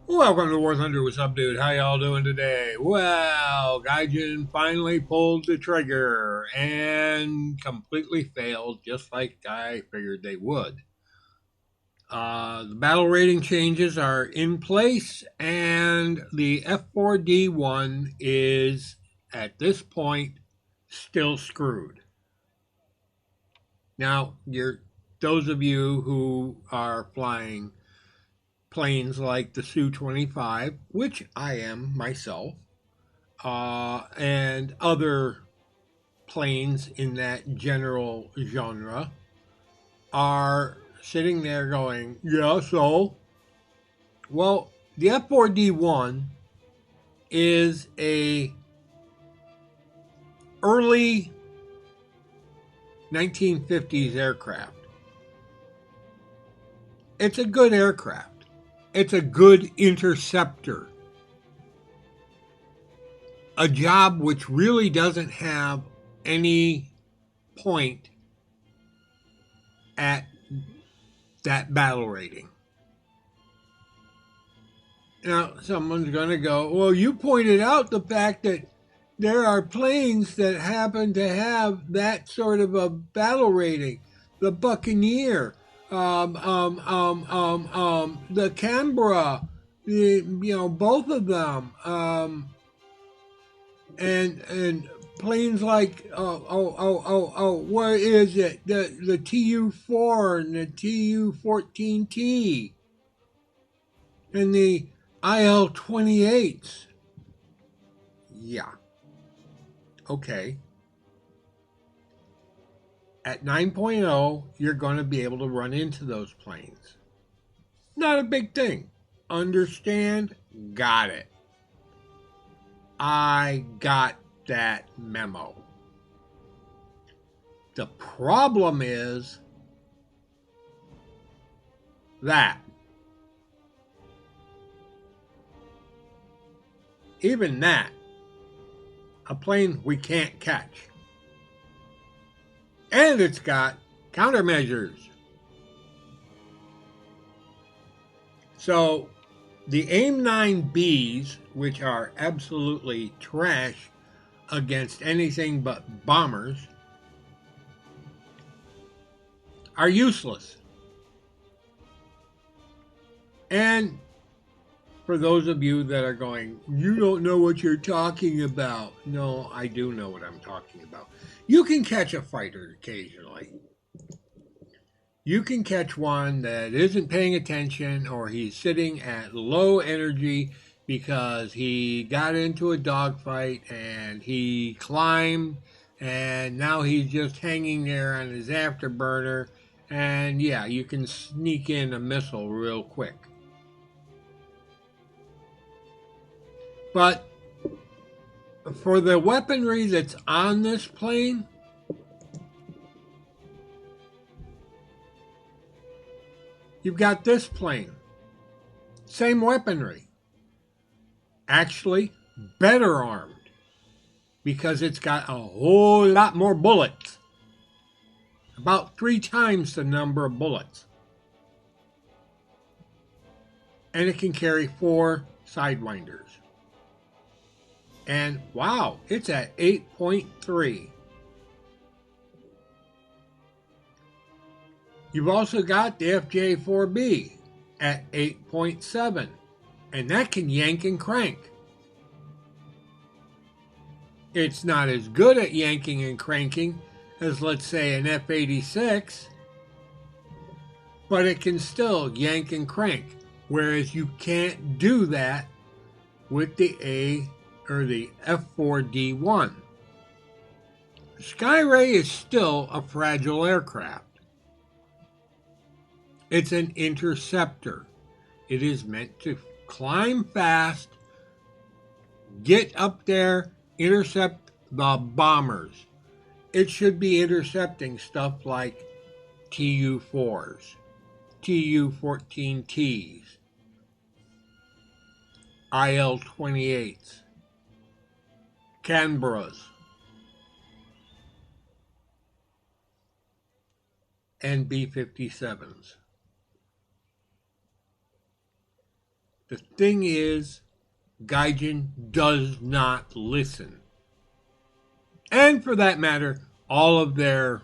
Welcome to War Thunder. What's up, dude? How y'all doing today? Well, Gaijin finally pulled the trigger and completely failed, just like I figured they would. The battle rating changes are in place, and the F4D1 is, at this point, still screwed. Now, those of you who are flying planes like the Su-25, which I am myself, and other planes in that general genre, are sitting there going, yeah, so? Well, the F4D1 is a early 1950s aircraft. It's a good aircraft. It's a good interceptor. A job which really doesn't have any point at that battle rating. Now, someone's going to go, well, you pointed out the fact that there are planes that happen to have that sort of a battle rating. The Buccaneer, the Canberra, both of them, and planes like where is it? The TU-4 and the TU-14T and the IL-28s. Yeah. Okay. At 9.0, you're going to be able to run into those planes. Not a big thing. Understand? Got it. I got that memo. The problem is that even that, a plane we can't catch. And it's got countermeasures. So the AIM-9Bs, which are absolutely trash against anything but bombers, are useless. And for those of you that are going, you don't know what you're talking about. No, I do know what I'm talking about. You can catch a fighter occasionally. You can catch one that isn't paying attention, or he's sitting at low energy because he got into a dogfight and he climbed and now he's just hanging there on his afterburner. And yeah, you can sneak in a missile real quick. But for the weaponry that's on this plane, you've got this plane. Same weaponry. Actually, better armed. Because it's got a whole lot more bullets. About 3 times the number of bullets. And it can carry 4 sidewinders. And wow, it's at 8.3. You've also got the FJ4B at 8.7. And that can yank and crank. It's not as good at yanking and cranking as, let's say, an F-86, but it can still yank and crank, whereas you can't do that with the F4D1. Skyray is still a fragile aircraft. It's an interceptor. It is meant to climb fast, get up there, intercept the bombers. It should be intercepting stuff like TU-4s, TU-14Ts, IL-28s, Canberras, and B-57s. The thing is, Gaijin does not listen. And for that matter, all of their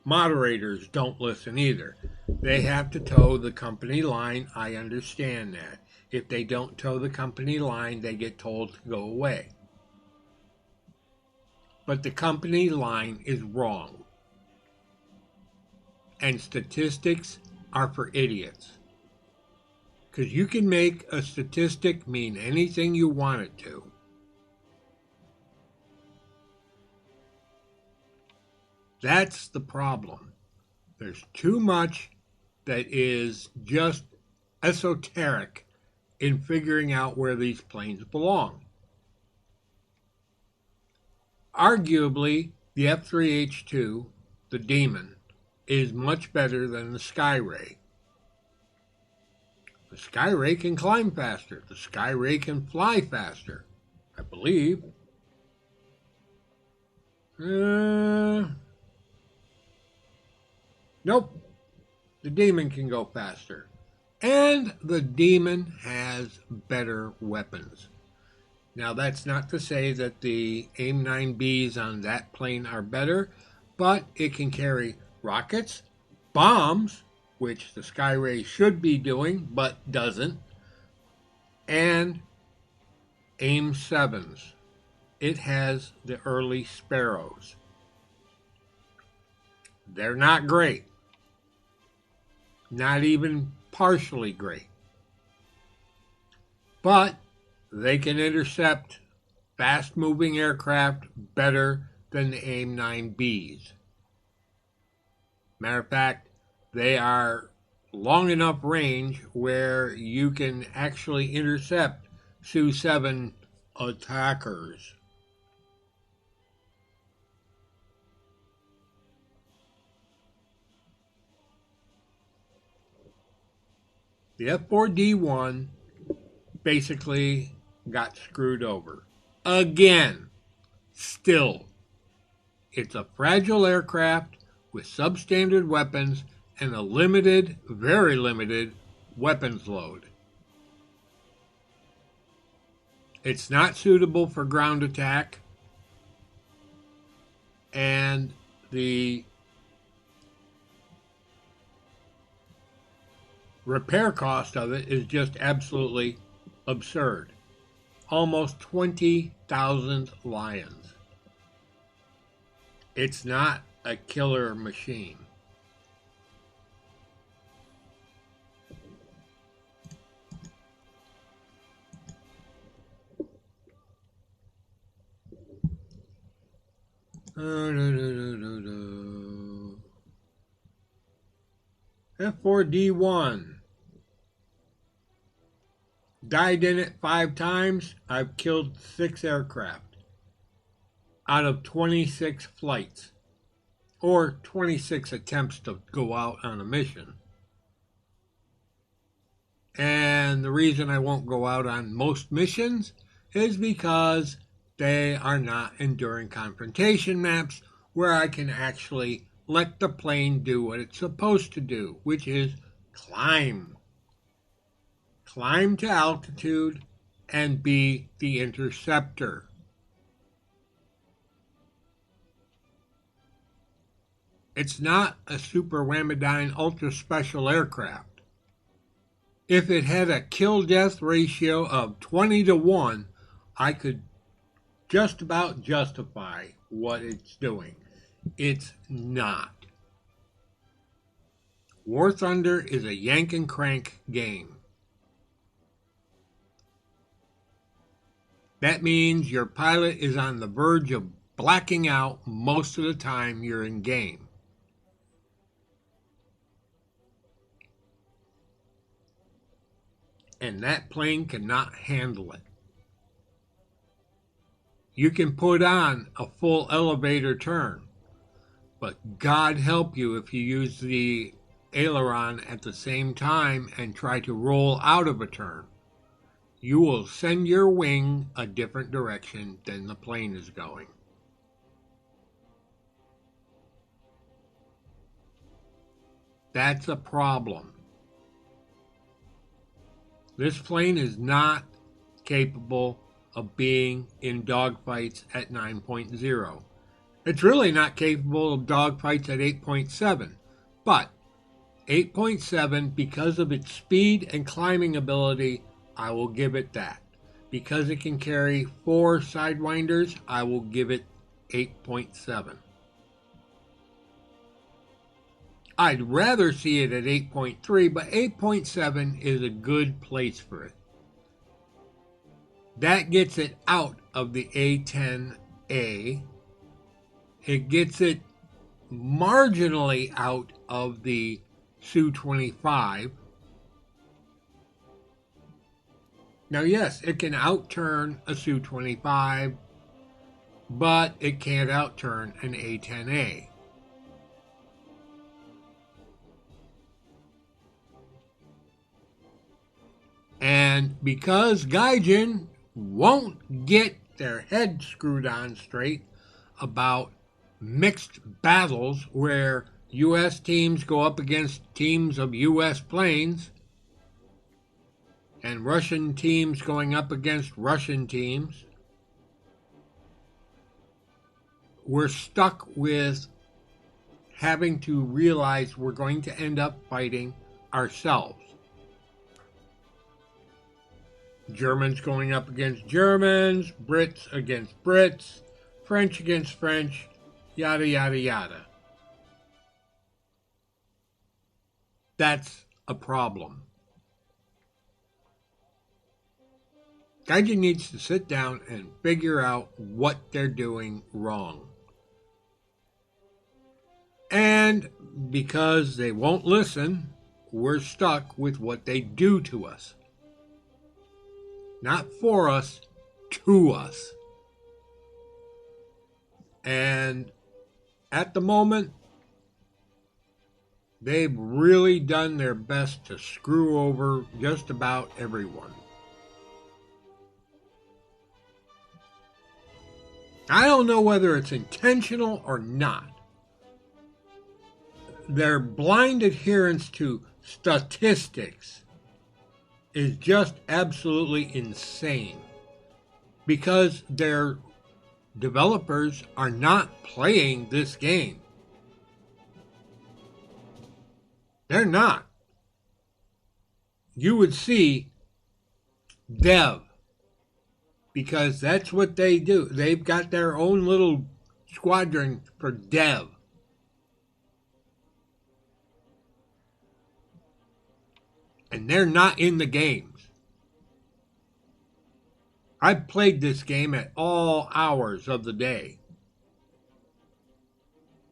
moderators don't listen either. They have to toe the company line. I understand that. If they don't toe the company line, they get told to go away. But the company line is wrong. And statistics are for idiots. Because you can make a statistic mean anything you want it to. That's the problem. There's too much that is just esoteric in figuring out where these planes belong. Arguably, the F3H2, the Demon, is much better than the Skyray. The Skyray can climb faster. The Skyray can fly faster, I believe. Nope. The Demon can go faster. And the Demon has better weapons. Now, that's not to say that the AIM-9Bs on that plane are better, but it can carry rockets, bombs, which the Skyray should be doing, but doesn't, and AIM-7s. It has the early Sparrows. They're not great. Not even partially great. But they can intercept fast-moving aircraft better than the AIM-9Bs. Matter of fact, they are long enough range where you can actually intercept Su-7 attackers. The F4D1 basically got screwed over. Again, still, it's a fragile aircraft with substandard weapons and a limited, very limited weapons load. It's not suitable for ground attack, and the repair cost of it is just absolutely absurd. Almost 20,000 lions. It's not a killer machine. F4D1. Died in it 5 times. I've killed 6 aircraft out of 26 flights, or 26 attempts to go out on a mission. And the reason I won't go out on most missions is because they are not enduring confrontation maps where I can actually let the plane do what it's supposed to do, which is climb. Climb to altitude and be the interceptor. It's not a Super Whamadine ultra special aircraft. If it had a kill-death ratio of 20-1, I could just about justify what it's doing. It's not. War Thunder is a yank and crank game. That means your pilot is on the verge of blacking out most of the time you're in game. And that plane cannot handle it. You can put on a full elevator turn, but God help you if you use the aileron at the same time and try to roll out of a turn. You will send your wing a different direction than the plane is going. That's a problem. This plane is not capable of being in dogfights at 9.0. It's really not capable of dogfights at 8.7. But 8.7, because of its speed and climbing ability, I will give it that. Because it can carry 4 Sidewinders, I will give it 8.7. I'd rather see it at 8.3, but 8.7 is a good place for it. That gets it out of the A10A. It gets it marginally out of the Su-25. Now, yes, it can outturn a Su-25, but it can't outturn an A10A. And because Gaijin won't get their head screwed on straight about mixed battles where U.S. teams go up against teams of U.S. planes and Russian teams going up against Russian teams, we're stuck with having to realize we're going to end up fighting ourselves. Germans going up against Germans, Brits against Brits, French against French, yada, yada, yada. That's a problem. Gaijin needs to sit down and figure out what they're doing wrong. And because they won't listen, we're stuck with what they do to us. Not for us, to us. And at the moment, they've really done their best to screw over just about everyone. I don't know whether it's intentional or not. Their blind adherence to statistics is just absolutely insane, because their developers are not playing this game. They're not. You would see dev, because that's what they do. They've got their own little squadron for dev. And they're not in the games. I've played this game at all hours of the day.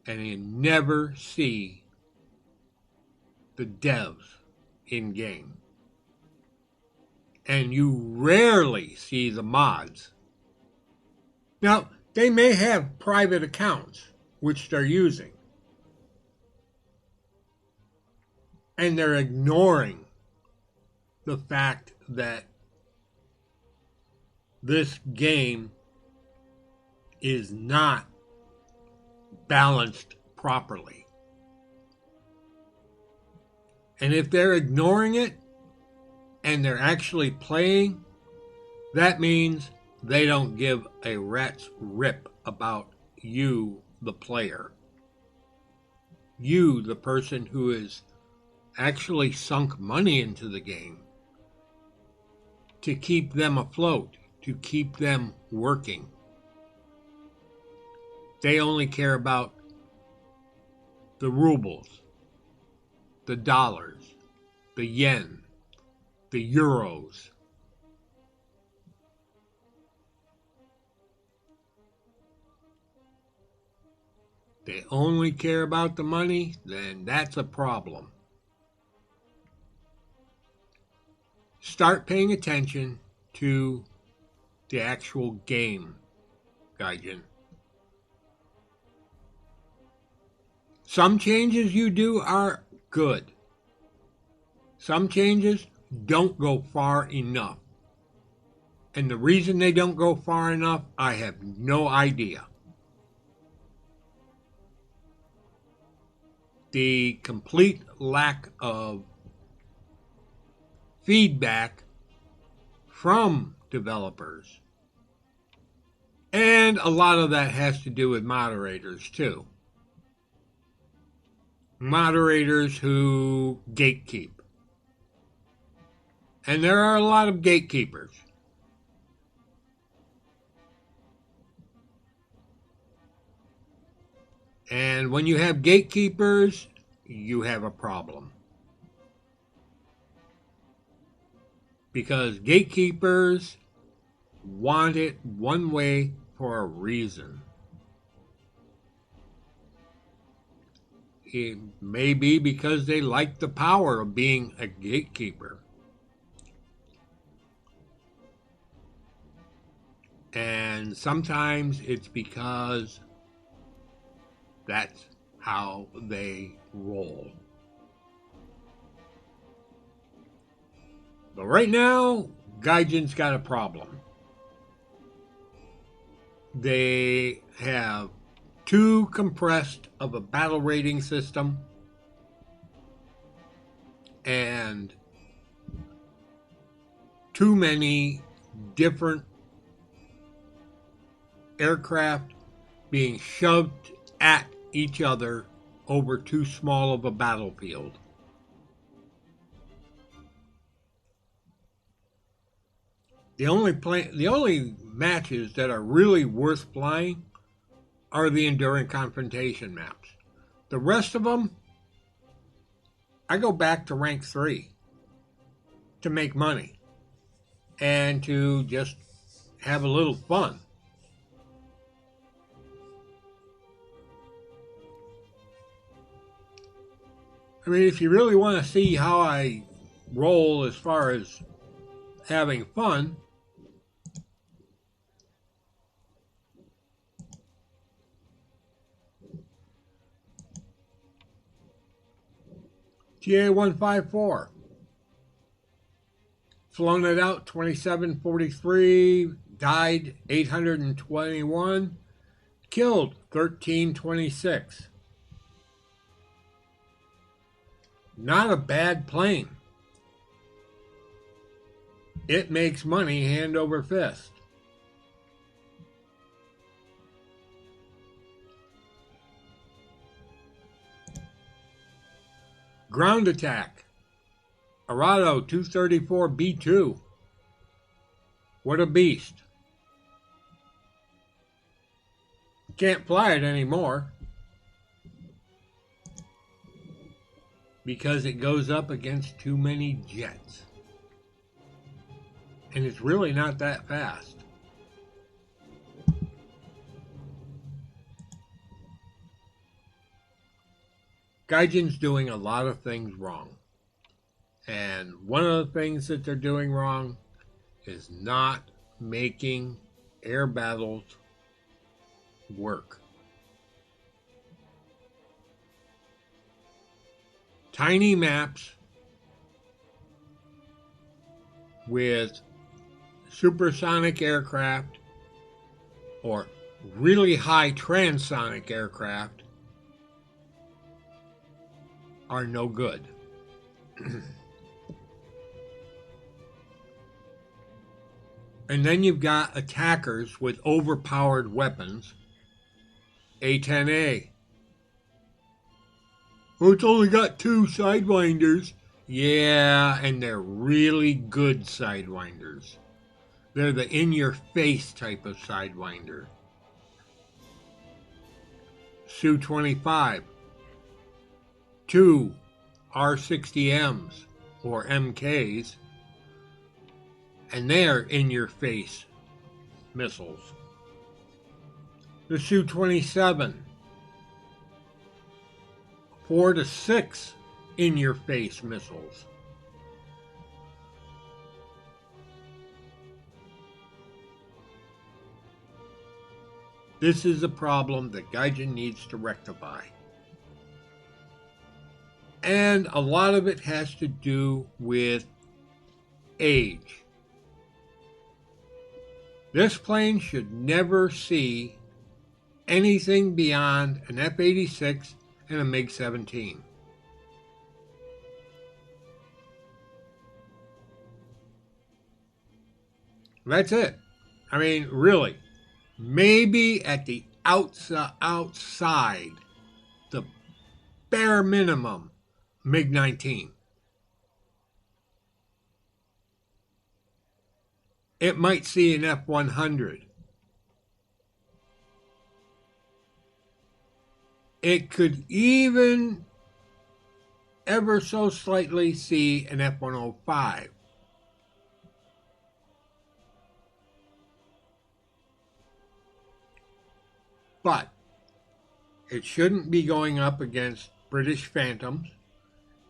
And you never see the devs in game. And you rarely see the mods. Now, they may have private accounts, which they're using. And they're ignoring the fact that this game is not balanced properly. And if they're ignoring it and they're actually playing, that means they don't give a rat's rip about you, the player. You, the person who has actually sunk money into the game to keep them afloat, to keep them working. They only care about the rubles, the dollars, the yen, the euros. They only care about the money, then that's a problem. Start paying attention to the actual game, Gaijin. Some changes you do are good. Some changes don't go far enough. And the reason they don't go far enough, I have no idea. The complete lack of feedback from developers. And a lot of that has to do with moderators, too. Moderators who gatekeep. And there are a lot of gatekeepers. And when you have gatekeepers, you have a problem. Because gatekeepers want it one way for a reason. It may be because they like the power of being a gatekeeper. And sometimes it's because that's how they roll. But right now, Gaijin's got a problem. They have too compressed of a battle rating system and too many different aircraft being shoved at each other over too small of a battlefield. The only matches that are really worth flying are the Enduring Confrontation maps. The rest of them, I go back to rank 3 to make money and to just have a little fun. I mean, if you really want to see how I roll as far as having fun, TA-154. Flown it out 2743, died 821, killed 1326. Not a bad plane. It makes money hand over fist. Ground attack. Arado 234B2. What a beast. Can't fly it anymore because it goes up against too many jets. And it's really not that fast. Gaijin's doing a lot of things wrong. And one of the things that they're doing wrong is not making air battles work. Tiny maps with supersonic aircraft or really high transonic aircraft are no good. And then you've got attackers with overpowered weapons. A-10A. Oh, it's only got 2 sidewinders. Yeah, and they're really good sidewinders. They're the in-your-face type of sidewinder. Su-25. 2 R-60Ms, or MKs. And they're in-your-face missiles. The Su-27. 4 to 6 in-your-face missiles. This is a problem that Gaijin needs to rectify. And a lot of it has to do with age. This plane should never see anything beyond an F-86 and a MiG-17. That's it. I mean, really. Maybe at the outside, the bare minimum, MiG-19. It might see an F-100. It could even ever so slightly see an F-105. But it shouldn't be going up against British Phantoms,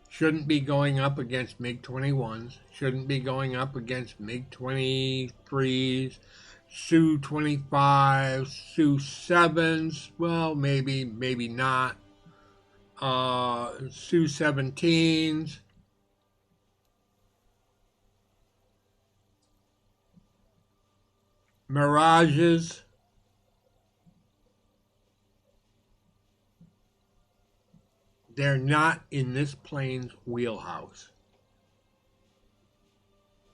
shouldn't be going up against MiG-21s, shouldn't be going up against MiG-23s, Su-25s, Su-7s, well, maybe not, Su-17s. Mirages. They're not in this plane's wheelhouse.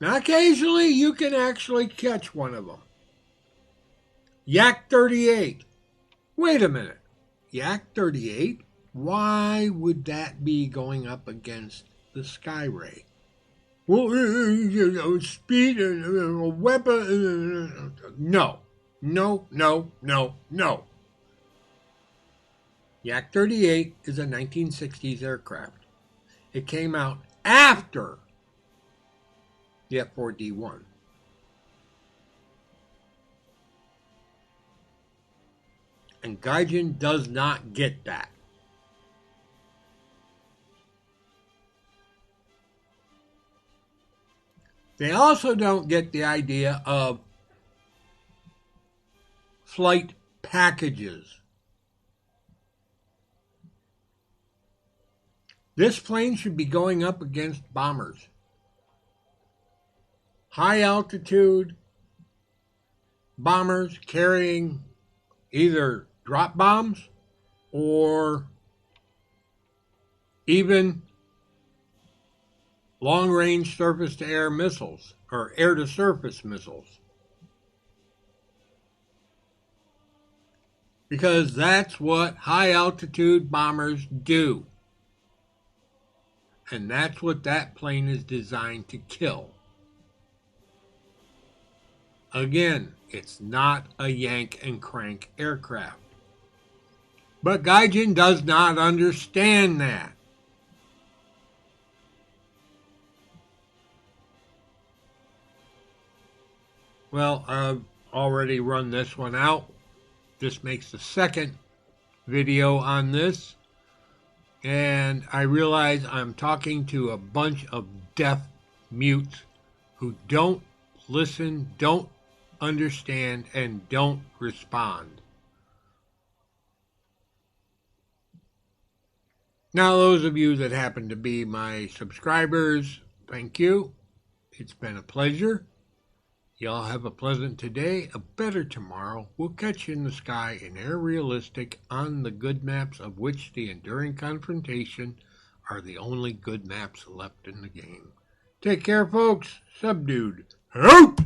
Now, occasionally you can actually catch one of them. Yak 38. Wait a minute. Yak 38? Why would that be going up against the Skyray? Well, speed and weapon. No. Yak 38 is a 1960s aircraft. It came out after the F-4D1. And Gaijin does not get that. They also don't get the idea of flight packages. This plane should be going up against bombers. High altitude bombers carrying either drop bombs or even long-range surface-to-air missiles or air-to-surface missiles. Because that's what high-altitude bombers do. And that's what that plane is designed to kill. Again, it's not a yank and crank aircraft. But Gaijin does not understand that. Well, I've already run this one out. This makes the second video on this. And I realize I'm talking to a bunch of deaf mutes who don't listen, don't understand, and don't respond. Now, those of you that happen to be my subscribers, thank you. It's been a pleasure. Y'all have a pleasant today, a better tomorrow. We'll catch you in the sky in air realistic on the good maps, of which the Enduring Confrontation are the only good maps left in the game. Take care, folks. Subdued. Out!